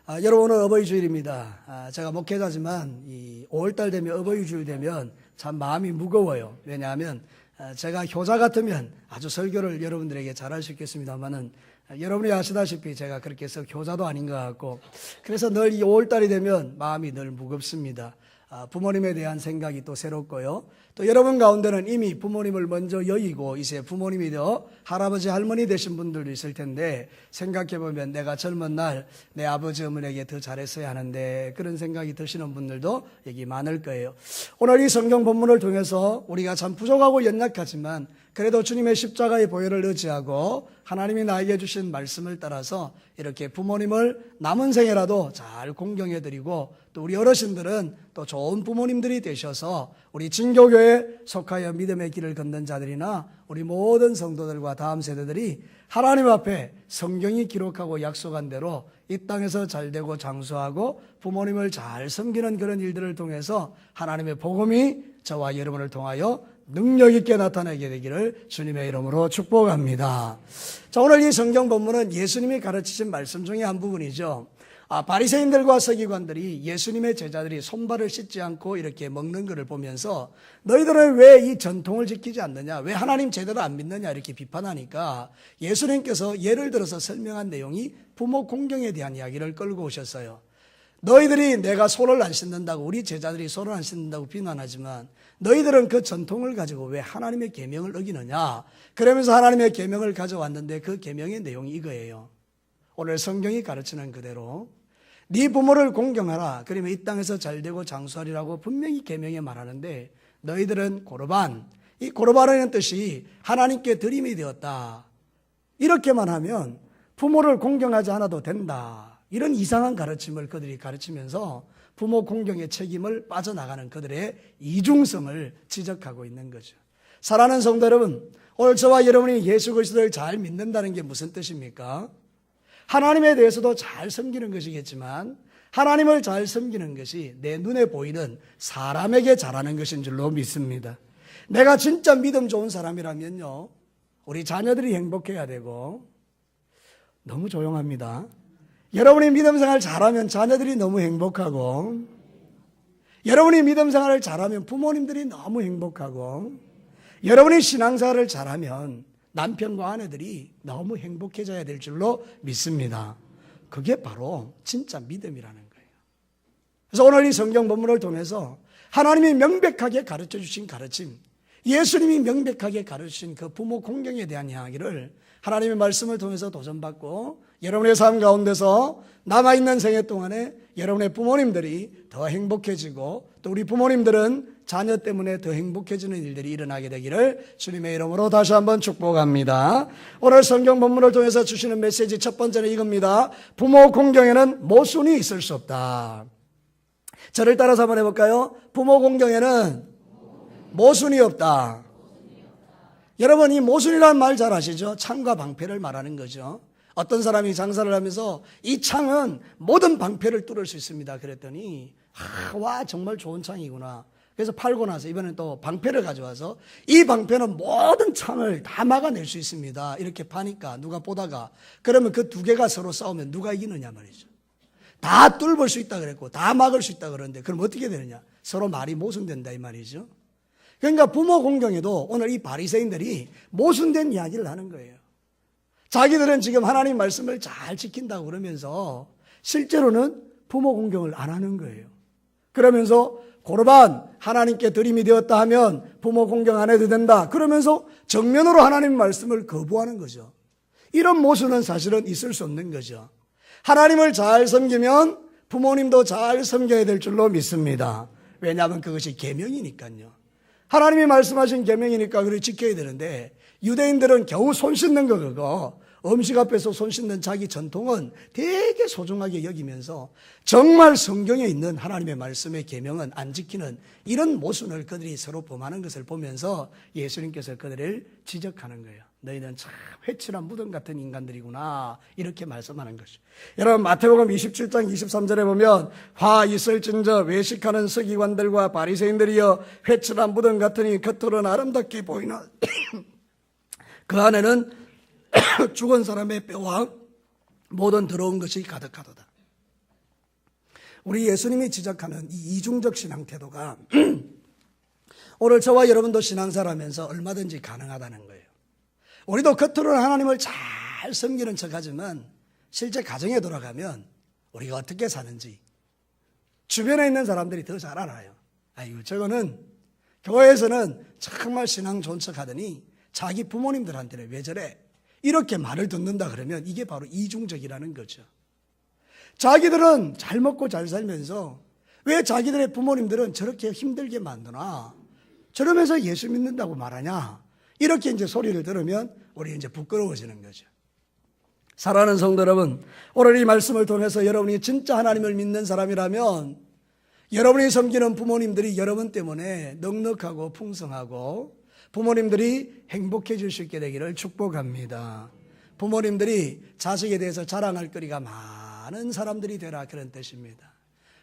여러분, 오늘 어버이 주일입니다. 제가 목회자지만 이 5월달 되면 어버이 주일 되면 참 마음이 무거워요. 왜냐하면 제가 효자 같으면 아주 설교를 여러분들에게 잘할 수 있겠습니다만은 여러분이 아시다시피 제가 그렇게 해서 효자도 아닌 것 같고, 그래서 늘 이 5월달이 되면 마음이 늘 무겁습니다. 부모님에 대한 생각이 또 새롭고요. 또 여러분 가운데는 이미 부모님을 먼저 여의고 이제 부모님이 되어 할아버지 할머니 되신 분들도 있을 텐데, 생각해보면 내가 젊은 날 내 아버지 어머니에게 더 잘했어야 하는데 그런 생각이 드시는 분들도 여기 많을 거예요. 오늘 이 성경 본문을 통해서 우리가 참 부족하고 연약하지만 그래도 주님의 십자가의 보혈을 의지하고 하나님이 나에게 주신 말씀을 따라서 이렇게 부모님을 남은 생애라도 잘 공경해드리고, 또 우리 어르신들은 또 좋은 부모님들이 되셔서 우리 진교교에 속하여 믿음의 길을 걷는 자들이나 우리 모든 성도들과 다음 세대들이 하나님 앞에 성경이 기록하고 약속한 대로 이 땅에서 잘되고 장수하고 부모님을 잘 섬기는 그런 일들을 통해서 하나님의 복음이 저와 여러분을 통하여 능력 있게 나타나게 되기를 주님의 이름으로 축복합니다. 자, 오늘 이 성경 본문은 예수님이 가르치신 말씀 중에 한 부분이죠. 바리새인들과 서기관들이 예수님의 제자들이 손발을 씻지 않고 이렇게 먹는 것을 보면서 너희들은 왜 이 전통을 지키지 않느냐, 왜 하나님 제대로 안 믿느냐 이렇게 비판하니까 예수님께서 예를 들어서 설명한 내용이 부모 공경에 대한 이야기를 끌고 오셨어요. 너희들이 내가 손을 안 씻는다고, 우리 제자들이 손을 안 씻는다고 비난하지만 너희들은 그 전통을 가지고 왜 하나님의 계명을 어기느냐, 그러면서 하나님의 계명을 가져왔는데 그 계명의 내용이 이거예요. 오늘 성경이 가르치는 그대로 네 부모를 공경하라, 그러면 이 땅에서 잘되고 장수하리라고 분명히 계명에 말하는데, 너희들은 고르반, 이 고르반이라는 뜻이 하나님께 드림이 되었다, 이렇게만 하면 부모를 공경하지 않아도 된다, 이런 이상한 가르침을 그들이 가르치면서 부모 공경의 책임을 빠져나가는 그들의 이중성을 지적하고 있는 거죠. 사랑하는 성도 여러분, 오늘 저와 여러분이 예수 그리스도를 잘 믿는다는 게 무슨 뜻입니까? 하나님에 대해서도 잘 섬기는 것이겠지만 하나님을 잘 섬기는 것이 내 눈에 보이는 사람에게 잘하는 것인 줄로 믿습니다. 내가 진짜 믿음 좋은 사람이라면요, 우리 자녀들이 행복해야 되고, 너무 조용합니다. 여러분이 믿음 생활을 잘하면 자녀들이 너무 행복하고, 여러분이 믿음 생활을 잘하면 부모님들이 너무 행복하고, 여러분이 신앙생활을 잘하면 남편과 아내들이 너무 행복해져야 될 줄로 믿습니다. 그게 바로 진짜 믿음이라는 거예요. 그래서 오늘 이 성경 본문을 통해서 하나님이 명백하게 가르쳐 주신 가르침, 예수님이 명백하게 가르치신 그 부모 공경에 대한 이야기를 하나님의 말씀을 통해서 도전받고, 여러분의 삶 가운데서 남아있는 생애 동안에 여러분의 부모님들이 더 행복해지고, 또 우리 부모님들은 자녀 때문에 더 행복해지는 일들이 일어나게 되기를 주님의 이름으로 다시 한번 축복합니다. 오늘 성경 본문을 통해서 주시는 메시지 첫 번째는 이겁니다. 부모 공경에는 모순이 있을 수 없다. 저를 따라서 한번 해볼까요? 부모 공경에는 모순이 없다. 여러분, 이 모순이라는 말 잘 아시죠? 창과 방패를 말하는 거죠. 어떤 사람이 장사를 하면서 이 창은 모든 방패를 뚫을 수 있습니다 그랬더니, 와, 정말 좋은 창이구나. 그래서 팔고 나서 이번엔 또 방패를 가져와서 이 방패는 모든 창을 다 막아낼 수 있습니다 이렇게 파니까 누가 보다가, 그러면 그 두 개가 서로 싸우면 누가 이기느냐 말이죠. 다 뚫을 수 있다 그랬고 다 막을 수 있다 그러는데 그럼 어떻게 되느냐, 서로 말이 모순된다 이 말이죠. 그러니까 부모 공경에도 오늘 이 바리새인들이 모순된 이야기를 하는 거예요. 자기들은 지금 하나님 말씀을 잘 지킨다고 그러면서 실제로는 부모 공경을 안 하는 거예요. 그러면서 고르반, 하나님께 드림이 되었다 하면 부모 공경 안 해도 된다, 그러면서 정면으로 하나님 말씀을 거부하는 거죠. 이런 모순은 사실은 있을 수 없는 거죠. 하나님을 잘 섬기면 부모님도 잘 섬겨야 될 줄로 믿습니다. 왜냐하면 그것이 계명이니까요. 하나님이 말씀하신 계명이니까 그걸 지켜야 되는데, 유대인들은 겨우 손 씻는 거, 그거 음식 앞에서 손 씻는 자기 전통은 되게 소중하게 여기면서 정말 성경에 있는 하나님의 말씀의 계명은 안 지키는 이런 모순을 그들이 서로 범하는 것을 보면서 예수님께서 그들을 지적하는 거예요. 너희는 참 회칠한 무덤 같은 인간들이구나, 이렇게 말씀하는 것이죠. 여러분, 마태복음 27장 23절에 보면 화 있을진저 외식하는 서기관들과 바리새인들이여 회칠한 무덤 같으니 겉으로는 아름답게 보이나 그 안에는 죽은 사람의 뼈와 모든 더러운 것이 가득하도다. 우리 예수님이 지적하는 이 이중적 신앙 태도가 오늘 저와 여러분도 신앙생활하면서 얼마든지 가능하다는 거예요. 우리도 겉으로는 하나님을 잘 섬기는 척하지만 실제 가정에 돌아가면 우리가 어떻게 사는지 주변에 있는 사람들이 더 잘 알아요. 아이고, 저거는 교회에서는 정말 신앙 좋은 척하더니 자기 부모님들한테는 왜 저래? 이렇게 말을 듣는다 그러면 이게 바로 이중적이라는 거죠. 자기들은 잘 먹고 잘 살면서 왜 자기들의 부모님들은 저렇게 힘들게 만드나? 저러면서 예수 믿는다고 말하냐? 이렇게 이제 소리를 들으면 우리 이제 부끄러워지는 거죠. 사랑하는 성도 여러분, 오늘 이 말씀을 통해서 여러분이 진짜 하나님을 믿는 사람이라면 여러분이 섬기는 부모님들이 여러분 때문에 넉넉하고 풍성하고 부모님들이 행복해질 수 있게 되기를 축복합니다. 부모님들이 자식에 대해서 자랑할 거리가 많은 사람들이 되라, 그런 뜻입니다.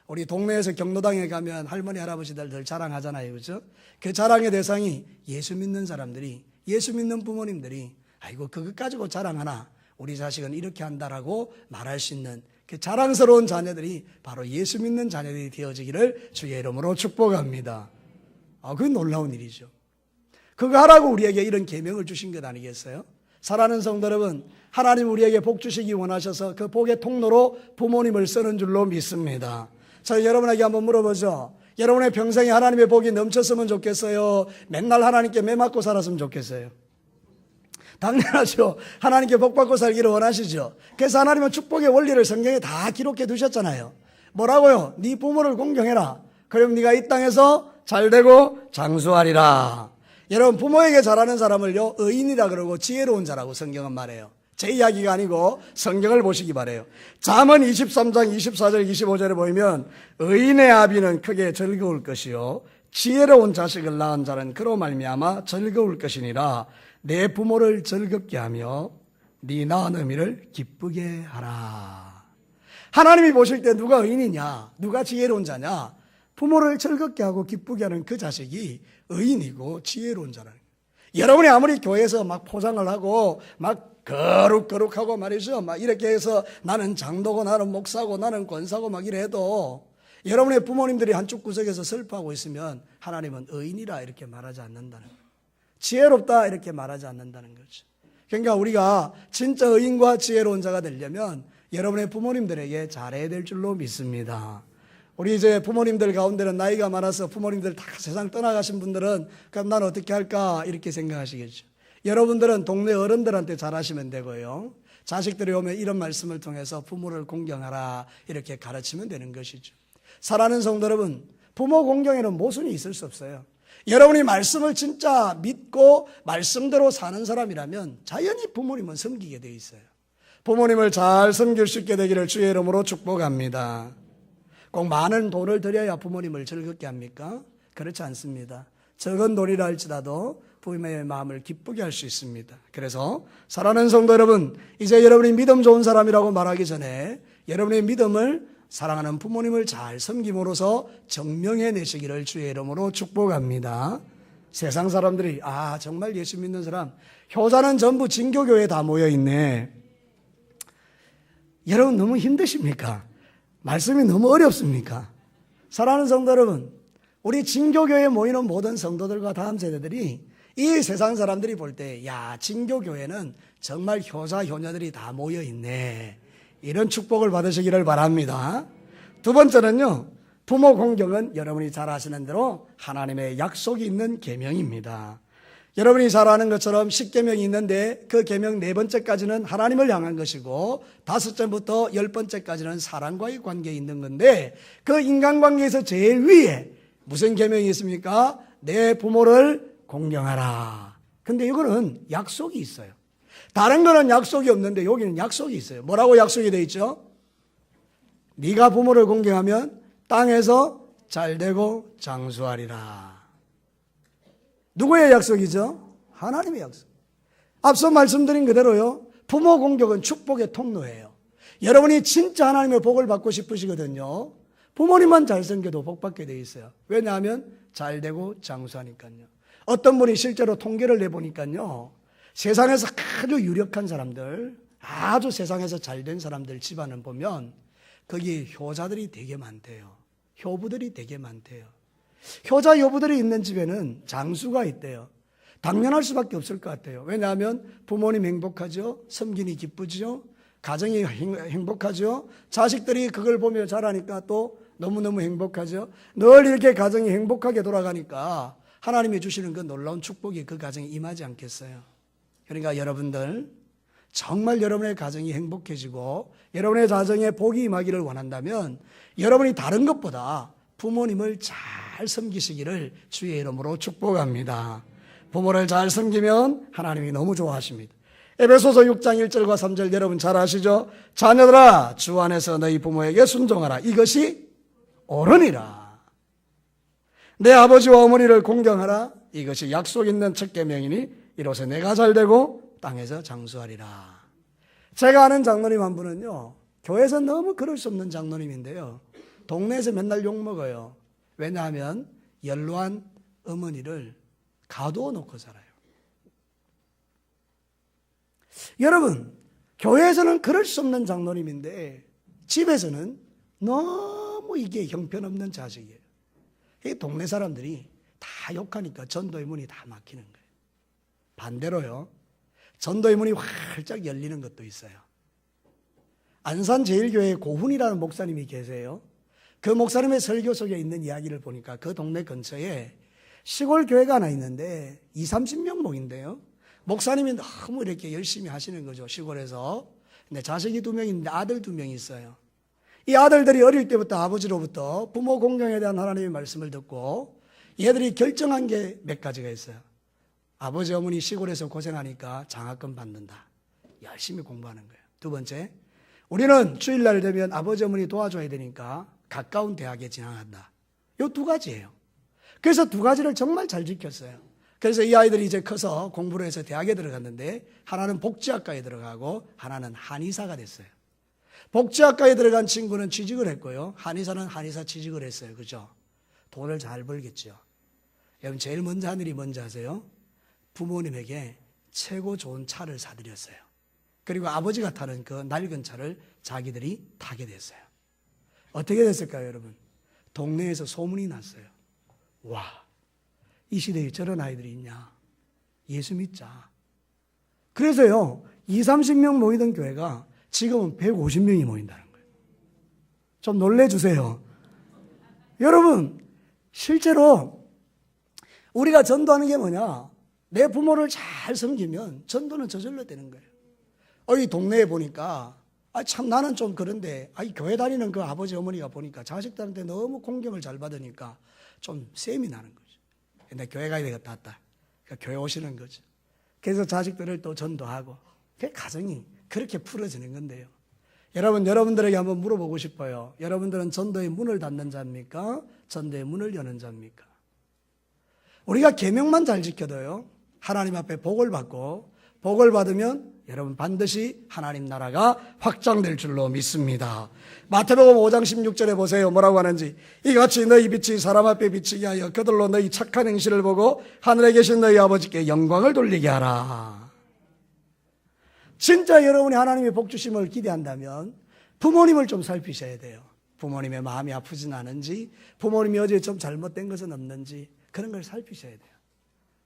우리 동네에서 경로당에 가면 할머니 할아버지들 늘 자랑하잖아요, 그렇죠? 그 자랑의 대상이 예수 믿는 사람들이, 예수 믿는 부모님들이 아이고 그것 가지고 자랑하나, 우리 자식은 이렇게 한다라고 말할 수 있는 그 자랑스러운 자녀들이 바로 예수 믿는 자녀들이 되어지기를 주의 이름으로 축복합니다. 그건 놀라운 일이죠. 그거 하라고 우리에게 이런 계명을 주신 것 아니겠어요? 사랑하는 성도 여러분, 하나님 우리에게 복 주시기 원하셔서 그 복의 통로로 부모님을 쓰는 줄로 믿습니다. 자, 여러분에게 한번 물어보죠. 여러분의 평생에 하나님의 복이 넘쳤으면 좋겠어요? 맨날 하나님께 매 맞고 살았으면 좋겠어요? 당연하죠. 하나님께 복 받고 살기를 원하시죠. 그래서 하나님은 축복의 원리를 성경에 다 기록해 두셨잖아요. 뭐라고요? 네 부모를 공경해라. 그럼 네가 이 땅에서 잘되고 장수하리라. 여러분, 부모에게 잘하는 사람을요 의인이라 그러고 지혜로운 자라고 성경은 말해요. 제 이야기가 아니고 성경을 보시기 바래요. 잠언 23장 24절 25절에 보면 의인의 아비는 크게 즐거울 것이요 지혜로운 자식을 낳은 자는 그로 말미암아 즐거울 것이니라. 내 부모를 즐겁게 하며 네 낳은 어미를 기쁘게 하라. 하나님이 보실 때 누가 의인이냐, 누가 지혜로운 자냐? 부모를 즐겁게 하고 기쁘게 하는 그 자식이 의인이고 지혜로운 자라는 거예요. 여러분이 아무리 교회에서 막 포장을 하고 막 거룩하고 말이죠, 막 이렇게 해서 나는 장도고 나는 목사고 나는 권사고 막 이래도 여러분의 부모님들이 한쪽 구석에서 슬퍼하고 있으면 하나님은 의인이라 이렇게 말하지 않는다는 거예요. 지혜롭다 이렇게 말하지 않는다는 거죠. 그러니까 우리가 진짜 의인과 지혜로운 자가 되려면 여러분의 부모님들에게 잘해야 될 줄로 믿습니다. 우리 이제 부모님들 가운데는 나이가 많아서 부모님들 다 세상 떠나가신 분들은 그럼 난 어떻게 할까 이렇게 생각하시겠죠. 여러분들은 동네 어른들한테 잘하시면 되고요. 자식들이 오면 이런 말씀을 통해서 부모를 공경하라 이렇게 가르치면 되는 것이죠. 사랑하는 성도 여러분, 부모 공경에는 모순이 있을 수 없어요. 여러분이 말씀을 진짜 믿고 말씀대로 사는 사람이라면 자연히 부모님은 섬기게 돼 있어요. 부모님을 잘 섬길 수 있게 되기를 주의 이름으로 축복합니다. 꼭 많은 돈을 들여야 부모님을 즐겁게 합니까? 그렇지 않습니다. 적은 돈이라 할지라도 부모의 마음을 기쁘게 할 수 있습니다. 그래서 사랑하는 성도 여러분, 이제 여러분이 믿음 좋은 사람이라고 말하기 전에 여러분의 믿음을 사랑하는 부모님을 잘 섬김으로써 증명해 내시기를 주의 이름으로 축복합니다. 세상 사람들이 정말 예수 믿는 사람 효자는 전부 진교교회에 다 모여있네. 여러분 너무 힘드십니까? 말씀이 너무 어렵습니까? 사랑하는 성도 여러분, 우리 진교교회에 모이는 모든 성도들과 다음 세대들이 이 세상 사람들이 볼 때 진교교회는 정말 효자 효녀들이 다 모여있네, 이런 축복을 받으시기를 바랍니다. 두 번째는요, 부모 공경은 여러분이 잘 아시는 대로 하나님의 약속이 있는 계명입니다. 여러분이 잘 아는 것처럼 10계명이 있는데 그 계명 4번째까지는 하나님을 향한 것이고 5번째부터 10번째까지는 사람과의 관계에 있는 건데, 그 인간관계에서 제일 위에 무슨 계명이 있습니까? 내 부모를 공경하라. 근데 이거는 약속이 있어요. 다른 거는 약속이 없는데 여기는 약속이 있어요. 뭐라고 약속이 되어 있죠? 네가 부모를 공경하면 땅에서 잘되고 장수하리라. 누구의 약속이죠? 하나님의 약속. 앞서 말씀드린 그대로요, 부모 공경은 축복의 통로예요. 여러분이 진짜 하나님의 복을 받고 싶으시거든요, 부모님만 잘 섬겨도 복 받게 돼 있어요. 왜냐하면 잘되고 장수하니까요. 어떤 분이 실제로 통계를 내보니까요, 세상에서 아주 유력한 사람들, 아주 세상에서 잘된 사람들 집안을 보면 거기 효자들이 되게 많대요. 효부들이 되게 많대요. 효자 효부들이 있는 집에는 장수가 있대요. 당연할 수밖에 없을 것 같아요. 왜냐하면 부모님 행복하죠. 섬기니 기쁘죠. 가정이 행복하죠. 자식들이 그걸 보며 자라니까 또 너무너무 행복하죠. 늘 이렇게 가정이 행복하게 돌아가니까 하나님이 주시는 그 놀라운 축복이 그 가정에 임하지 않겠어요. 그러니까 여러분들 정말 여러분의 가정이 행복해지고 여러분의 가정에 복이 임하기를 원한다면 여러분이 다른 것보다 부모님을 잘 섬기시기를 주의 이름으로 축복합니다. 부모를 잘 섬기면 하나님이 너무 좋아하십니다. 에베소서 6장 1절과 3절 여러분 잘 아시죠? 자녀들아 주 안에서 너희 부모에게 순종하라. 이것이 옳으니라. 내 아버지와 어머니를 공경하라. 이것이 약속 있는 첫 계명이니 이로써 내가 잘되고 땅에서 장수하리라. 제가 아는 장로님 한 분은요, 교회에서 너무 그럴 수 없는 장로님인데요, 동네에서 맨날 욕먹어요. 왜냐하면 연로한 어머니를 가두어 놓고 살아요. 여러분, 교회에서는 그럴 수 없는 장로님인데 집에서는 너무 이게 형편없는 자식이에요. 이 동네 사람들이 다 욕하니까 전도의 문이 다 막히는 거예요. 반대로요, 전도의 문이 활짝 열리는 것도 있어요. 안산제일교회에 고훈이라는 목사님이 계세요. 그 목사님의 설교 속에 있는 이야기를 보니까 그 동네 근처에 시골 교회가 하나 있는데 20-30명 모인대요. 목사님이 너무 이렇게 열심히 하시는 거죠, 시골에서. 근데 자식이 2명 있는데 아들 2명이 있어요. 이 아들들이 어릴 때부터 아버지로부터 부모 공경에 대한 하나님의 말씀을 듣고 얘들이 결정한 게 몇 가지가 있어요. 아버지 어머니 시골에서 고생하니까 장학금 받는다. 열심히 공부하는 거예요. 두 번째, 우리는 주일날 되면 아버지 어머니 도와줘야 되니까 가까운 대학에 진학한다. 이 2가지예요. 그래서 2가지를 정말 잘 지켰어요. 그래서 이 아이들이 이제 커서 공부를 해서 대학에 들어갔는데 하나는 복지학과에 들어가고 하나는 한의사가 됐어요. 복지학과에 들어간 친구는 취직을 했고요, 한의사는 한의사 취직을 했어요. 그죠? 돈을 잘 벌겠죠. 여러분, 제일 먼저 한 일이 뭔지 아세요? 부모님에게 최고 좋은 차를 사드렸어요. 그리고 아버지가 타는 그 낡은 차를 자기들이 타게 됐어요. 어떻게 됐을까요, 여러분? 동네에서 소문이 났어요. 와, 이 시대에 저런 아이들이 있냐? 예수 믿자. 그래서요, 20-30명 모이던 교회가 지금은 150명이 모인다는 거예요. 좀 놀래주세요. 여러분, 실제로 우리가 전도하는 게 뭐냐? 내 부모를 잘 섬기면 전도는 저절로 되는 거예요. 이 동네에 보니까 참 나는 좀 그런데 교회 다니는 그 아버지 어머니가 보니까 자식들한테 너무 공경을 잘 받으니까 좀 셈이 나는 거죠. 근데 교회 가야 되겠다. 그러니까 교회 오시는 거죠. 그래서 자식들을 또 전도하고 그 가정이 그렇게 풀어지는 건데요. 여러분들에게 한번 물어보고 싶어요. 여러분들은 전도의 문을 닫는 자입니까? 전도의 문을 여는 자입니까? 우리가 계명만 잘 지켜도요, 하나님 앞에 복을 받고 복을 받으면 여러분 반드시 하나님 나라가 확장될 줄로 믿습니다. 마태복음 5장 16절에 보세요. 뭐라고 하는지. 이같이 너희 빛이 사람 앞에 비치게 하여 그들로 너희 착한 행실을 보고 하늘에 계신 너희 아버지께 영광을 돌리게 하라. 진짜 여러분이 하나님의 복 주심을 기대한다면 부모님을 좀 살피셔야 돼요. 부모님의 마음이 아프진 않은지, 부모님이 어제 좀 잘못된 것은 없는지, 그런 걸 살피셔야 돼요.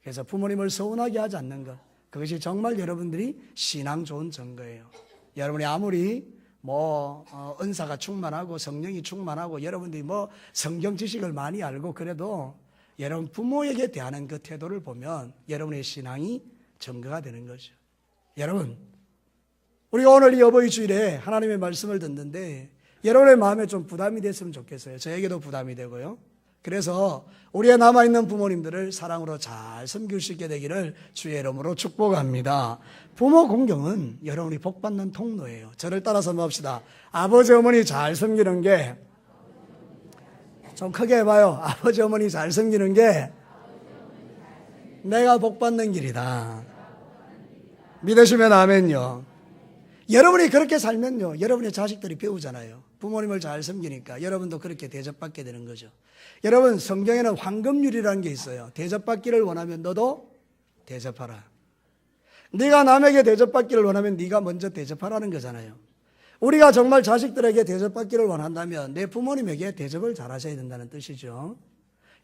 그래서 부모님을 서운하게 하지 않는 것, 그것이 정말 여러분들이 신앙 좋은 증거예요. 여러분이 아무리 은사가 충만하고 성령이 충만하고 여러분들이 성경 지식을 많이 알고 그래도 여러분 부모에게 대하는 그 태도를 보면 여러분의 신앙이 증거가 되는 거죠. 여러분, 우리가 오늘 이 어버이 주일에 하나님의 말씀을 듣는데 여러분의 마음에 좀 부담이 됐으면 좋겠어요. 저에게도 부담이 되고요. 그래서 우리의 남아있는 부모님들을 사랑으로 잘 섬길 수 있게 되기를 주의 이름으로 축복합니다. 부모 공경은 여러분이 복받는 통로예요. 저를 따라서 봅시다. 아버지 어머니 잘 섬기는 게, 좀 크게 해봐요. 아버지 어머니 잘 섬기는 게 내가 복받는 길이다. 믿으시면 아멘요. 여러분이 그렇게 살면요, 여러분의 자식들이 배우잖아요. 부모님을 잘 섬기니까 여러분도 그렇게 대접받게 되는 거죠. 여러분, 성경에는 황금률이라는 게 있어요. 대접받기를 원하면 너도 대접하라. 네가 남에게 대접받기를 원하면 네가 먼저 대접하라는 거잖아요. 우리가 정말 자식들에게 대접받기를 원한다면 내 부모님에게 대접을 잘하셔야 된다는 뜻이죠.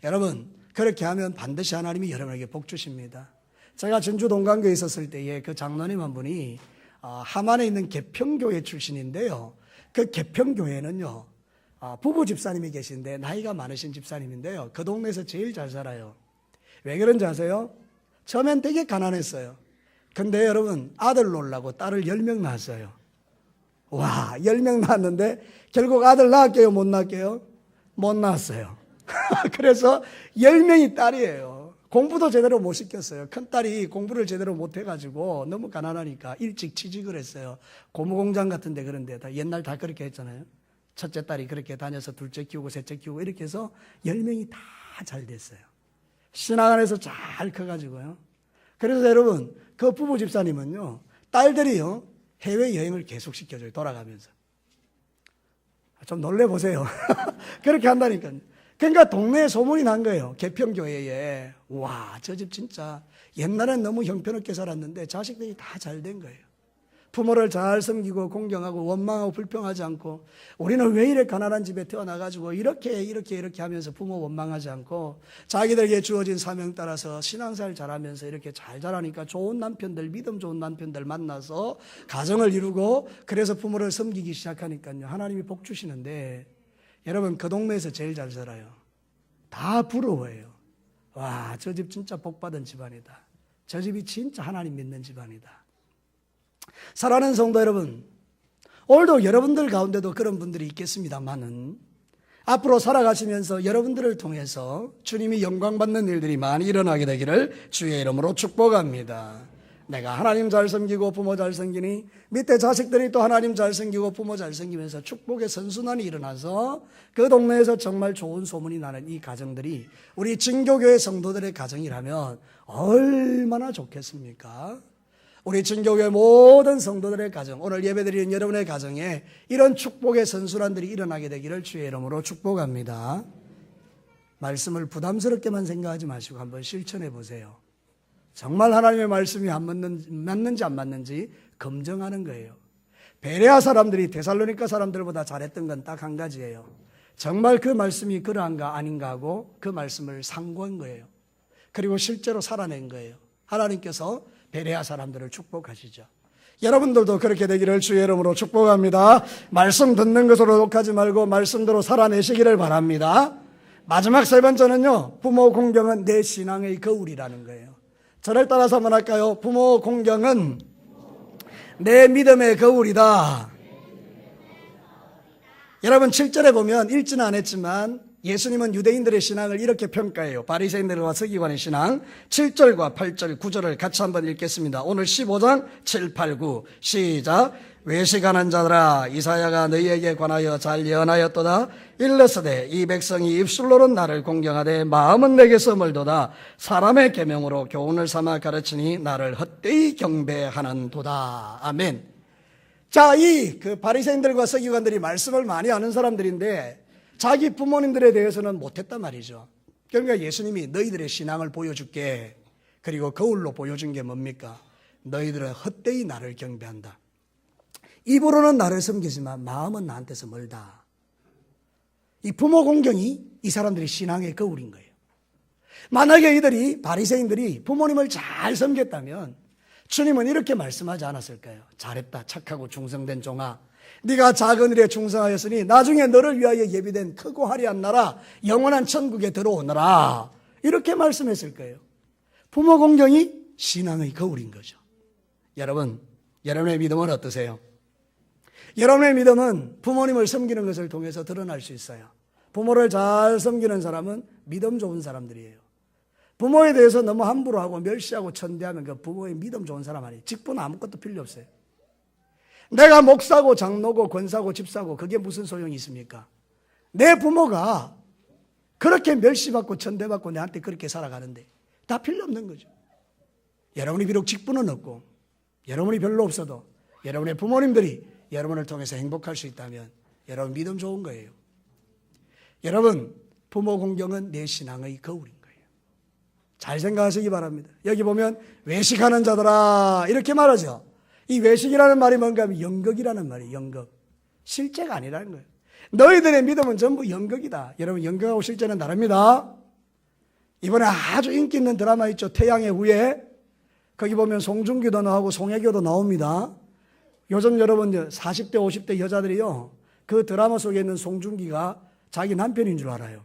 여러분, 그렇게 하면 반드시 하나님이 여러분에게 복 주십니다. 제가 전주 동강교에 있었을 때에 그 장로님 한 분이 함안에 있는 개평교회 출신인데요. 그 개평교회는요, 부부 집사님이 계신데 나이가 많으신 집사님인데요. 그 동네에서 제일 잘 살아요. 왜 그런지 아세요? 처음엔 되게 가난했어요. 근데 여러분, 아들 놓으려고 딸을 10명 낳았어요. 와, 10명 낳았는데 결국 아들 낳았게요, 못 낳았게요? 못 낳았어요. 그래서 10명이 딸이에요. 공부도 제대로 못 시켰어요. 큰딸이 공부를 제대로 못 해가지고 너무 가난하니까 일찍 취직을 했어요. 고무공장 같은 데 그런 데다. 옛날 다 그렇게 했잖아요. 첫째 딸이 그렇게 다녀서 둘째 키우고 셋째 키우고 이렇게 해서 10명이 다 잘 됐어요. 신앙 안에서 잘 커가지고요. 그래서 여러분, 그 부부 집사님은요, 딸들이요, 해외여행을 계속 시켜줘요. 돌아가면서. 좀 놀래보세요. 그렇게 한다니까요. 그러니까 동네에 소문이 난 거예요. 개평교회에. 와, 저 집 진짜 옛날엔 너무 형편없게 살았는데 자식들이 다 잘 된 거예요. 부모를 잘 섬기고 공경하고 원망하고 불평하지 않고, 우리는 왜 이래 가난한 집에 태어나가지고 이렇게 하면서 부모 원망하지 않고 자기들에게 주어진 사명 따라서 신앙생활 잘하면서 이렇게 잘 자라니까 좋은 남편들, 믿음 좋은 남편들 만나서 가정을 이루고 그래서 부모를 섬기기 시작하니까요. 하나님이 복 주시는데, 여러분, 그 동네에서 제일 잘 살아요. 다 부러워해요. 와, 저 집 진짜 복받은 집안이다. 저 집이 진짜 하나님 믿는 집안이다. 사랑하는 성도 여러분, 오늘도 여러분들 가운데도 그런 분들이 있겠습니다만은 앞으로 살아가시면서 여러분들을 통해서 주님이 영광받는 일들이 많이 일어나게 되기를 주의 이름으로 축복합니다. 내가 하나님 잘 섬기고 부모 잘 섬기니 밑에 자식들이 또 하나님 잘 섬기고 부모 잘 섬기면서 축복의 선순환이 일어나서 그 동네에서 정말 좋은 소문이 나는 이 가정들이 우리 진교교회 성도들의 가정이라면 얼마나 좋겠습니까? 우리 진교교회 모든 성도들의 가정, 오늘 예배드리는 여러분의 가정에 이런 축복의 선순환들이 일어나게 되기를 주의 이름으로 축복합니다. 말씀을 부담스럽게만 생각하지 마시고 한번 실천해 보세요. 정말 하나님의 말씀이 맞는지 안 맞는지 검증하는 거예요. 베레아 사람들이 데살로니가 사람들보다 잘했던 건 딱 한 가지예요. 정말 그 말씀이 그러한가 아닌가 하고 그 말씀을 상고한 거예요. 그리고 실제로 살아낸 거예요. 하나님께서 베레아 사람들을 축복하시죠. 여러분들도 그렇게 되기를 주의 이름으로 축복합니다. 말씀 듣는 것으로 독하지 말고 말씀대로 살아내시기를 바랍니다. 마지막 세 번째는요, 부모 공경은 내 신앙의 거울이라는 거예요. 저를 따라서 한번 할까요? 부모 공경은 내 믿음의 거울이다. 여러분, 7절에 보면 읽지는 않았지만 예수님은 유대인들의 신앙을 이렇게 평가해요. 바리새인들과 서기관의 신앙 7절과 8절, 9절을 같이 한번 읽겠습니다. 오늘 15장 7, 8, 9 시작. 외식하는 자들아, 이사야가 너희에게 관하여 잘 예언하였도다. 일러스되 이 백성이 입술로는 나를 공경하되 마음은 내게서 멀도다. 사람의 계명으로 교훈을 삼아 가르치니 나를 헛되이 경배하는도다. 아멘. 자, 그 바리새인들과 서기관들이 말씀을 많이 아는 사람들인데 자기 부모님들에 대해서는 못했단 말이죠. 그러니까 예수님이 너희들의 신앙을 보여줄게. 그리고 거울로 보여준 게 뭡니까? 너희들은 헛되이 나를 경배한다. 입으로는 나를 섬기지만 마음은 나한테서 멀다. 이 부모 공경이 이 사람들의 신앙의 거울인 거예요. 만약에 이들이, 바리새인들이 부모님을 잘 섬겼다면 주님은 이렇게 말씀하지 않았을까요? 잘했다, 착하고 충성된 종아. 네가 작은 일에 충성하였으니 나중에 너를 위하여 예비된 크고 화려한 나라, 영원한 천국에 들어오너라. 이렇게 말씀했을 거예요. 부모 공경이 신앙의 거울인 거죠. 여러분, 여러분의 믿음은 어떠세요? 여러분의 믿음은 부모님을 섬기는 것을 통해서 드러날 수 있어요. 부모를 잘 섬기는 사람은 믿음 좋은 사람들이에요. 부모에 대해서 너무 함부로 하고 멸시하고 천대하면 그 부모의 믿음 좋은 사람 아니에요. 직분은 아무것도 필요 없어요. 내가 목사고 장로고 권사고 집사고 그게 무슨 소용이 있습니까? 내 부모가 그렇게 멸시받고 천대받고 내한테 그렇게 살아가는데 다 필요 없는 거죠. 여러분이 비록 직분은 없고 여러분이 별로 없어도 여러분의 부모님들이 여러분을 통해서 행복할 수 있다면 여러분 믿음 좋은 거예요. 여러분, 부모 공경은 내 신앙의 거울인 거예요. 잘 생각하시기 바랍니다. 여기 보면 외식하는 자들아 이렇게 말하죠. 이 외식이라는 말이 뭔가 하면 연극이라는 말이에요. 연극. 실제가 아니라는 거예요. 너희들의 믿음은 전부 연극이다. 여러분, 연극하고 실제는 다릅니다. 이번에 아주 인기 있는 드라마 있죠. 태양의 후예. 거기 보면 송중기도 나오고 송혜교도 나옵니다. 요즘 여러분 40대 50대 여자들이요, 그 드라마 속에 있는 송중기가 자기 남편인 줄 알아요.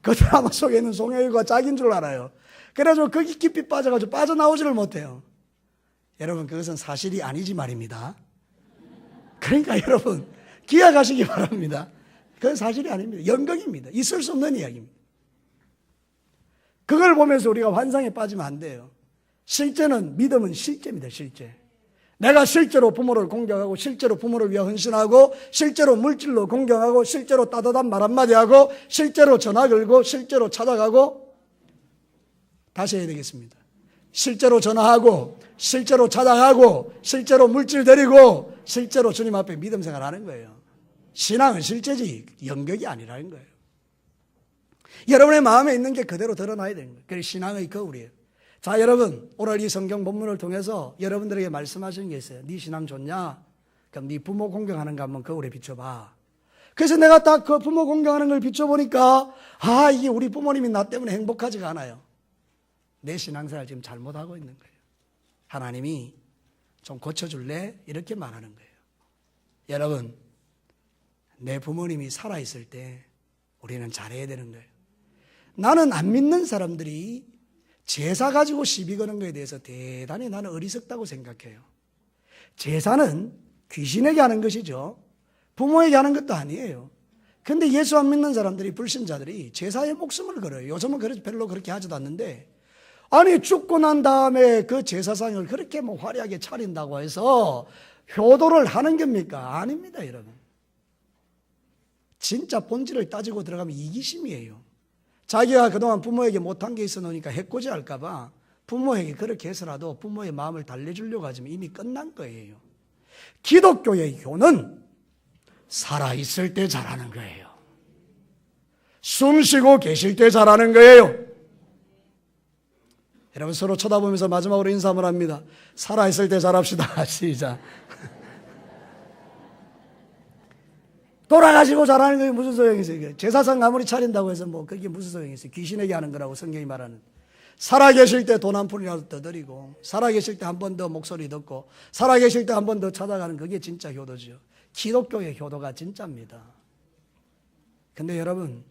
그 드라마 속에 있는 송혜교가 자기인 줄 알아요. 그래가지고 거기 깊이 빠져가지고 빠져나오지를 못해요. 여러분, 그것은 사실이 아니지 말입니다. 그러니까 여러분, 기억하시기 바랍니다. 그건 사실이 아닙니다. 연극입니다. 있을 수 없는 이야기입니다. 그걸 보면서 우리가 환상에 빠지면 안 돼요. 실제는, 믿음은 실제입니다. 실제. 내가 실제로 부모를 공경하고, 실제로 부모를 위해 헌신하고, 실제로 물질로 공경하고, 실제로 따뜻한 말 한마디 하고, 실제로 전화 걸고, 실제로 찾아가고. 다시 해야 되겠습니다. 실제로 전화하고, 실제로 찾아가고, 실제로 물질 드리고, 실제로 주님 앞에 믿음 생활하는 거예요. 신앙은 실제지 연극이 아니라는 거예요. 여러분의 마음에 있는 게 그대로 드러나야 되는 거예요. 그게 신앙의 거울이에요. 자, 여러분, 오늘 이 성경 본문을 통해서 여러분들에게 말씀하시는 게 있어요. 네 신앙 좋냐? 그럼 네 부모 공경하는 거 한번 거울에 비춰봐. 그래서 내가 딱 그 부모 공경하는 걸 비춰보니까, 아, 이게 우리 부모님이 나 때문에 행복하지가 않아요. 내 신앙생활 지금 잘못하고 있는 거예요. 하나님이 좀 고쳐줄래? 이렇게 말하는 거예요. 여러분, 내 부모님이 살아있을 때 우리는 잘해야 되는 거예요. 나는 안 믿는 사람들이 제사 가지고 시비 거는 것에 대해서 대단히 나는 어리석다고 생각해요. 제사는 귀신에게 하는 것이죠. 부모에게 하는 것도 아니에요. 근데 예수 안 믿는 사람들이, 불신자들이 제사에 목숨을 걸어요. 요즘은 별로 그렇게 하지도 않는데, 아니, 죽고 난 다음에 그 제사상을 그렇게 뭐 화려하게 차린다고 해서 효도를 하는 겁니까? 아닙니다, 여러분. 진짜 본질을 따지고 들어가면 이기심이에요. 자기가 그동안 부모에게 못한 게 있어 놓으니까 해코지 할까봐 부모에게 그렇게 해서라도 부모의 마음을 달래주려고 하지만 이미 끝난 거예요. 기독교의 교는 살아있을 때 잘하는 거예요. 숨 쉬고 계실 때 잘하는 거예요. 여러분, 서로 쳐다보면서 마지막으로 인사 한번 합니다. 살아있을 때 잘합시다. 시작. 돌아가시고 잘하는 게 무슨 소용이 있어요? 제사상 아무리 차린다고 해서 뭐 그게 무슨 소용이 있어요? 귀신에게 하는 거라고 성경이 말하는. 살아계실 때 돈 한 푼이라도 더 드리고, 살아계실 때 한 번 더 목소리 듣고, 살아계실 때 한 번 더 찾아가는, 그게 진짜 효도죠. 기독교의 효도가 진짜입니다. 근데 여러분,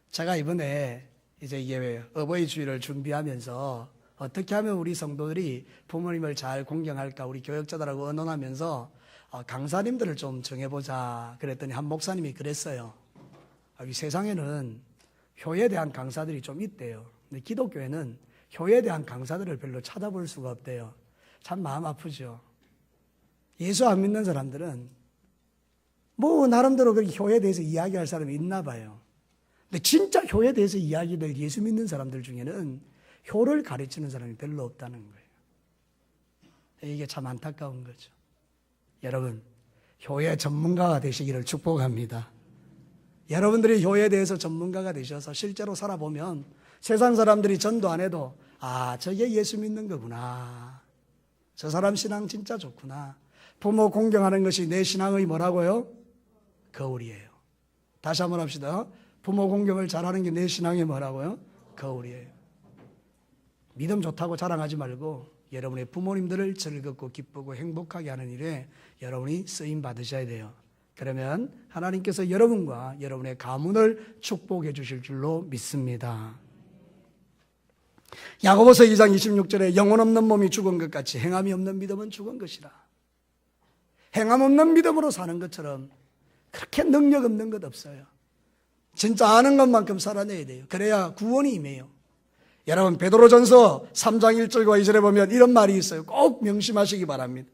제가 이번에 이제 이게 어버이 주일을 준비하면서 어떻게 하면 우리 성도들이 부모님을 잘 공경할까 우리 교역자들하고 의논하면서 강사님들을 좀 정해보자 그랬더니 한 목사님이 그랬어요. 이 세상에는 효에 대한 강사들이 좀 있대요. 근데 기독교에는 효에 대한 강사들을 별로 찾아볼 수가 없대요. 참 마음 아프죠. 예수 안 믿는 사람들은 뭐 나름대로 그렇게 효에 대해서 이야기할 사람이 있나 봐요. 근데 진짜 효에 대해서 이야기될 예수 믿는 사람들 중에는 효를 가르치는 사람이 별로 없다는 거예요. 이게 참 안타까운 거죠. 여러분, 효의 전문가가 되시기를 축복합니다. 여러분들이 효에 대해서 전문가가 되셔서 실제로 살아보면 세상 사람들이 전도 안 해도, 아, 저게 예수 믿는 거구나. 저 사람 신앙 진짜 좋구나. 부모 공경하는 것이 내 신앙의 뭐라고요? 거울이에요. 다시 한번 합시다. 부모 공경을 잘하는 게 내 신앙의 뭐라고요? 거울이에요. 믿음 좋다고 자랑하지 말고 여러분의 부모님들을 즐겁고 기쁘고 행복하게 하는 일에 여러분이 쓰임 받으셔야 돼요. 그러면 하나님께서 여러분과 여러분의 가문을 축복해 주실 줄로 믿습니다. 야고보서 2장 26절에 영혼 없는 몸이 죽은 것 같이 행함이 없는 믿음은 죽은 것이라. 행함 없는 믿음으로 사는 것처럼 그렇게 능력 없는 것 없어요. 진짜 아는 것만큼 살아내야 돼요. 그래야 구원이 임해요. 여러분, 베드로전서 3장 1절과 2절에 보면 이런 말이 있어요. 꼭 명심하시기 바랍니다.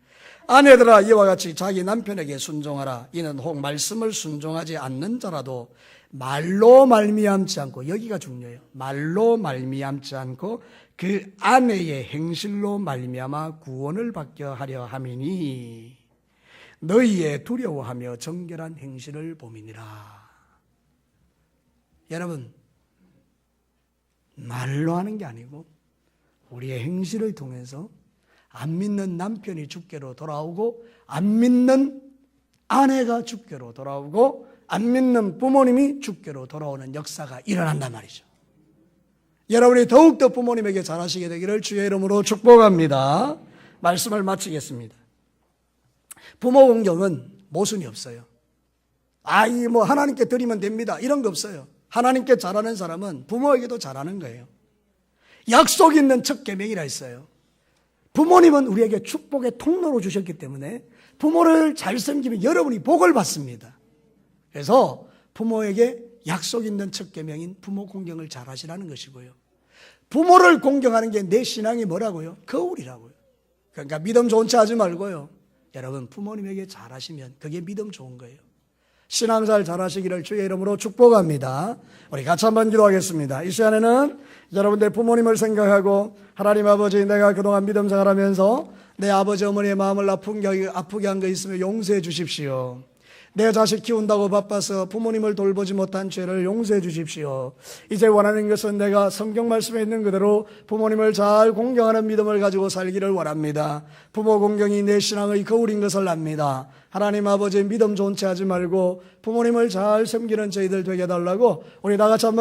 아내들아, 이와 같이 자기 남편에게 순종하라. 이는 혹 말씀을 순종하지 않는 자라도 말로 말미암지 않고, 여기가 중요해요. 말로 말미암지 않고 그 아내의 행실로 말미암아 구원을 받게 하려 함이니 너희의 두려워하며 정결한 행실을 봄이니라. 여러분, 말로 하는 게 아니고 우리의 행실을 통해서 안 믿는 남편이 주께로 돌아오고 안 믿는 아내가 주께로 돌아오고 안 믿는 부모님이 주께로 돌아오는 역사가 일어난단 말이죠. 여러분이 더욱더 부모님에게 잘하시게 되기를 주의 이름으로 축복합니다. 말씀을 마치겠습니다. 부모 공경은 모순이 없어요. 하나님께 드리면 됩니다, 이런 거 없어요. 하나님께 잘하는 사람은 부모에게도 잘하는 거예요. 약속 있는 첫 계명이라 했어요. 부모님은 우리에게 축복의 통로로 주셨기 때문에 부모를 잘 섬기면 여러분이 복을 받습니다. 그래서 부모에게 약속 있는 첫 계명인 부모 공경을 잘 하시라는 것이고요. 부모를 공경하는 게 내 신앙이 뭐라고요? 거울이라고요. 그러니까 믿음 좋은 체 하지 말고요. 여러분 부모님에게 잘 하시면 그게 믿음 좋은 거예요. 신앙생활 잘 하시기를 주의 이름으로 축복합니다. 우리 같이 한번 기도하겠습니다. 이 시간에는 여러분들 부모님을 생각하고 하나님 아버지, 내가 그동안 믿음 생활하면서 내 아버지 어머니의 마음을 아프게 한 거 있으면 용서해 주십시오. 내 자식 키운다고 바빠서 부모님을 돌보지 못한 죄를 용서해 주십시오. 이제 원하는 것은 내가 성경 말씀에 있는 그대로 부모님을 잘 공경하는 믿음을 가지고 살기를 원합니다. 부모 공경이 내 신앙의 거울인 것을 압니다. 하나님 아버지, 믿음 좋은 체 하지 말고 부모님을 잘 섬기는 저희들 되게 해달라고 우리 다 같이 한번